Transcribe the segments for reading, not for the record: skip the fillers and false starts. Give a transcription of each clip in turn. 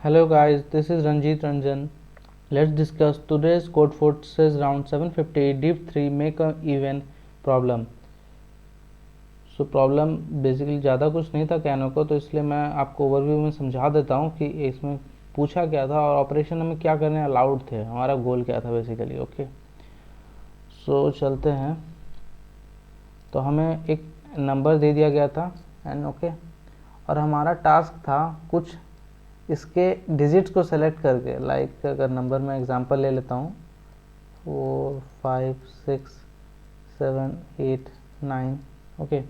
Hello guys, this is Ranjit Ranjan. Let's discuss today's code forces round 750 div 3 make a even problem. So problem basically ज़्यादा कुछ नहीं था कहने को, तो इसलिए मैं आपको ओवरव्यू में समझा देता हूँ कि इसमें पूछा क्या था और ऑपरेशन हमें क्या करने अलाउड थे, हमारा गोल क्या था बेसिकली। ओके, सो चलते हैं। तो हमें एक नंबर दे दिया गया था एंड ओके, और हमारा टास्क था कुछ इसके डिजिट्स को सेलेक्ट करके, लाइक अगर नंबर में एग्जांपल ले लेता हूँ 4 5 6 7 8 9। ओके,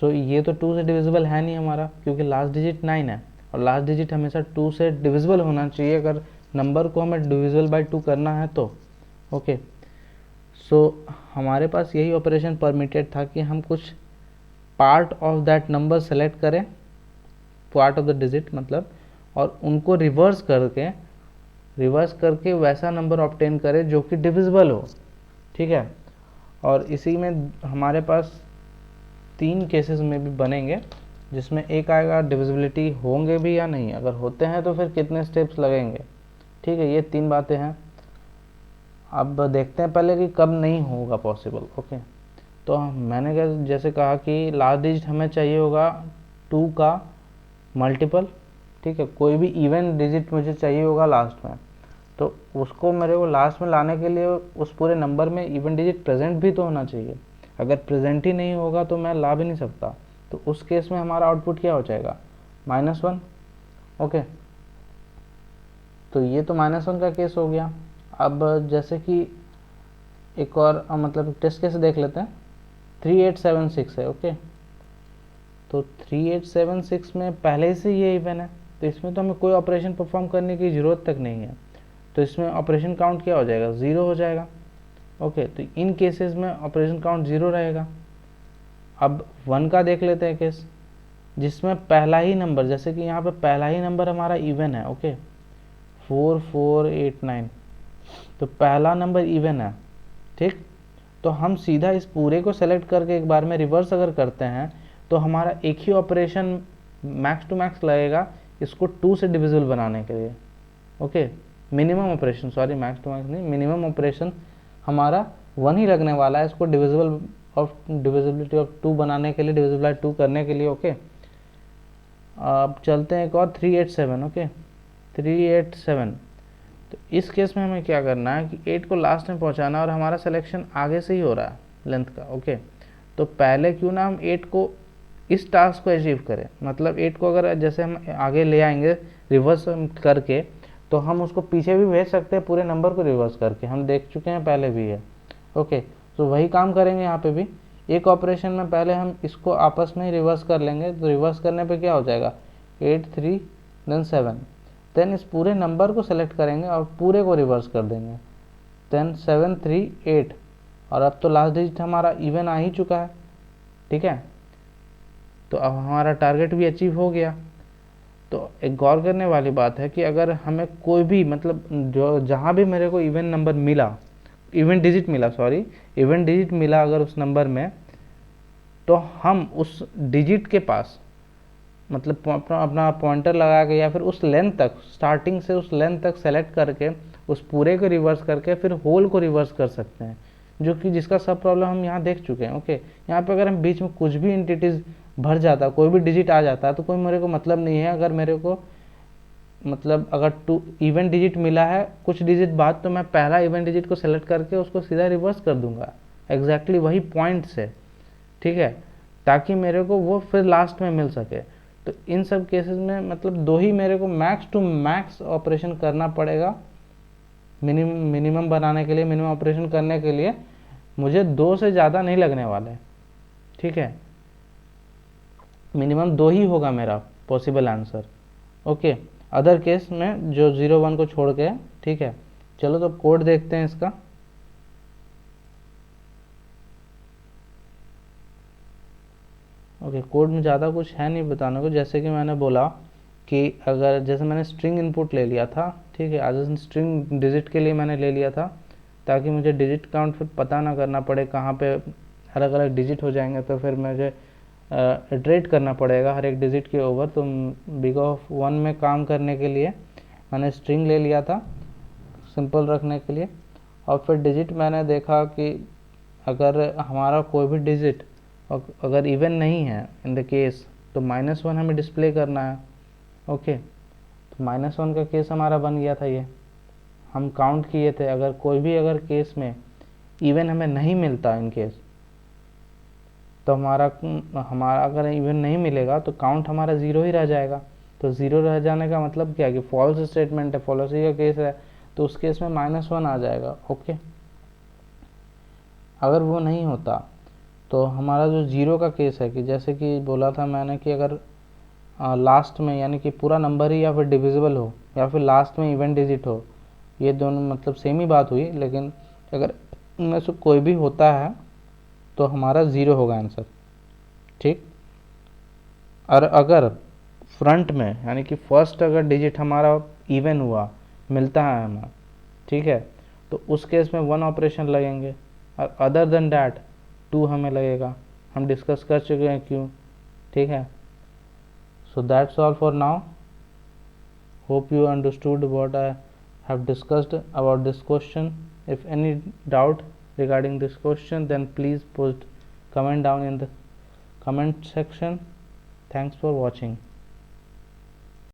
सो ये तो 2 से डिविजिबल है नहीं हमारा, क्योंकि लास्ट डिजिट 9 है और लास्ट डिजिट हमेशा 2 से डिविजिबल होना चाहिए अगर नंबर को हमें डिविजिबल बाय 2 करना है तो। ओके, सो हमारे पास यही ऑपरेशन परमिटेड था कि हम कुछ part of that number select करें, पार्ट ऑफ द डिजिट मतलब, और उनको रिवर्स करके वैसा नंबर ऑब्टेन करें जो कि डिविजिबल हो। ठीक है, और इसी में हमारे पास 3 केसेस में भी बनेंगे, जिसमें एक आएगा डिविजिबिलिटी होंगे भी या नहीं, अगर होते हैं तो फिर कितने स्टेप्स लगेंगे। ठीक है, ये 3 बातें हैं। अब देखते हैं पहले कि कब नहीं होगा पॉसिबल। ओके, तो मैंने जैसे कहा कि लास्ट डिजिट हमें चाहिए होगा 2 का मल्टीपल। ठीक है, कोई भी इवन डिजिट मुझे चाहिए होगा लास्ट में, तो उसको मेरे को लास्ट में लाने के लिए उस पूरे नंबर में इवन डिजिट प्रेजेंट भी तो होना चाहिए। अगर प्रेजेंट ही नहीं होगा तो मैं ला भी नहीं सकता, तो उस केस में हमारा आउटपुट क्या हो जाएगा, -1। ओके, तो ये तो -1 का केस हो गया। अब जैसे कि एक और मतलब टेस्ट केस देख लेते हैं, 3876 है। ओके, तो 3876 में पहले से ये इवन है, तो इसमें तो हमें कोई ऑपरेशन परफॉर्म करने की ज़रूरत तक नहीं है, तो इसमें ऑपरेशन काउंट क्या हो जाएगा, 0 हो जाएगा। ओके, तो इन केसेस में ऑपरेशन काउंट 0 रहेगा। अब 1 का देख लेते हैं केस, जिसमें पहला ही नंबर, जैसे कि यहाँ पे पहला ही नंबर हमारा इवन है। ओके, 4489, तो पहला नंबर इवन है। ठीक, तो हम सीधा इस पूरे को सेलेक्ट करके एक बार में रिवर्स अगर करते हैं तो हमारा एक ही ऑपरेशन मैक्स टू मैक्स लगेगा इसको 2 से डिविजिबल बनाने के लिए। Okay, minimum operation, sorry max to max नहीं, मिनिमम ऑपरेशन हमारा 1 ही लगने वाला है इसको डिविजिबिलिटी ऑफ 2 बनाने के लिए, डिविजिबल बाय 2 करने के लिए। ओके, अब चलते हैं एक और 387। ओके, 387, तो इस केस में हमें क्या करना है कि 8 को लास्ट में पहुंचाना, और हमारा सिलेक्शन आगे से ही हो रहा है लेंथ का। ओके, तो पहले क्यों ना हम 8 को इस टास्क को अचीव करें, मतलब 8 को अगर जैसे हम आगे ले आएंगे रिवर्स करके, तो हम उसको पीछे भी भेज सकते हैं पूरे नंबर को रिवर्स करके, हम देख चुके हैं पहले भी है। ओके, तो वही काम करेंगे यहाँ पे भी, एक ऑपरेशन में पहले हम इसको आपस में ही रिवर्स कर लेंगे। तो रिवर्स करने पे क्या हो जाएगा, 8 3 देन 7, देन इस पूरे नंबर को सेलेक्ट करेंगे और पूरे को रिवर्स कर देंगे, देन 7 3 8, और अब तो लास्ट डिजिट हमारा इवन आ ही चुका है। ठीक है, तो अब हमारा टारगेट भी अचीव हो गया। तो एक गौर करने वाली बात है कि अगर हमें कोई भी मतलब जो जहाँ भी मेरे को इवन नंबर मिला, इवन डिजिट मिला, सॉरी इवन डिजिट मिला अगर उस नंबर में, तो हम उस डिजिट के पास मतलब अपना पॉइंटर लगा के या फिर उस लेंथ तक, स्टार्टिंग से उस लेंथ तक सेलेक्ट करके उस पूरे को रिवर्स करके फिर होल को रिवर्स कर सकते हैं, जो कि जिसका सब प्रॉब्लम हम यहाँ देख चुके हैं। ओके, यहाँ पे अगर हम बीच में कुछ भी एंटिटीज भर जाता, कोई भी डिजिट आ जाता, तो कोई मेरे को मतलब नहीं है। अगर मेरे को मतलब अगर 2 इवन डिजिट मिला है कुछ डिजिट बाद, तो मैं पहला इवन डिजिट को सेलेक्ट करके उसको सीधा रिवर्स कर दूंगा एग्जैक्टली वही पॉइंट से। ठीक है, ताकि मेरे को वो फिर लास्ट में मिल सके। तो इन सब केसेस में मतलब 2 ही मेरे को मैक्स टू मैक्स ऑपरेशन करना पड़ेगा मिनिमम बनाने के लिए, मिनिमम ऑपरेशन करने के लिए मुझे 2 से ज़्यादा नहीं लगने वाले। ठीक है, मिनिमम 2 ही होगा मेरा possible answer. Okay, other case में जो 0 1 को छोड़ के। ठीक है, चलो तो कोड देखते हैं इसका। ओके, कोड में ज़्यादा कुछ है नहीं बताने को, जैसे कि मैंने बोला कि अगर जैसे मैंने स्ट्रिंग इनपुट ले लिया था। ठीक है, आज स्ट्रिंग डिजिट के लिए मैंने ले लिया था, ताकि मुझे डिजिट काउंट फिर पता ना करना पड़े, कहाँ पे अलग अलग डिजिट हो जाएंगे तो फिर मुझे इटरेट करना पड़ेगा हर एक डिजिट के ओवर। तो बिग ऑफ 1 में काम करने के लिए मैंने स्ट्रिंग ले लिया था सिंपल रखने के लिए, और फिर डिजिट मैंने देखा कि अगर हमारा कोई भी डिजिट अगर इवन नहीं है इन द केस, तो -1 हमें डिस्प्ले करना है। ओके, तो -1 का केस हमारा बन गया था। ये हम काउंट किए थे, अगर कोई भी अगर केस में इवन हमें नहीं मिलता इन केस, तो हमारा अगर इवन नहीं मिलेगा तो काउंट हमारा 0 ही रह जाएगा। तो 0 रह जाने का मतलब क्या है कि फॉल्स स्टेटमेंट है, फॉल्सी का केस है, तो उस केस में -1 आ जाएगा। ओके, अगर वो नहीं होता तो हमारा जो 0 का केस है, कि जैसे कि बोला था मैंने कि अगर लास्ट में यानी कि पूरा नंबर ही या फिर डिविजिबल हो या फिर लास्ट में इवन डिजिट हो, ये दोनों मतलब सेम ही बात हुई, लेकिन अगर उनमें से कोई भी होता है तो हमारा 0 होगा आंसर। ठीक, और अगर फ्रंट में यानी कि फर्स्ट अगर डिजिट हमारा इवन हुआ मिलता है हमें, ठीक है, तो उस केस में 1 ऑपरेशन लगेंगे, और अदर देन डैट 2 हमें लगेगा। हम डिस्कस कर चुके हैं क्यों। ठीक है, so that's all for now. Hope you understood what I have discussed about this question. If any doubt regarding this question, then please post comment down in the comment section. Thanks for watching.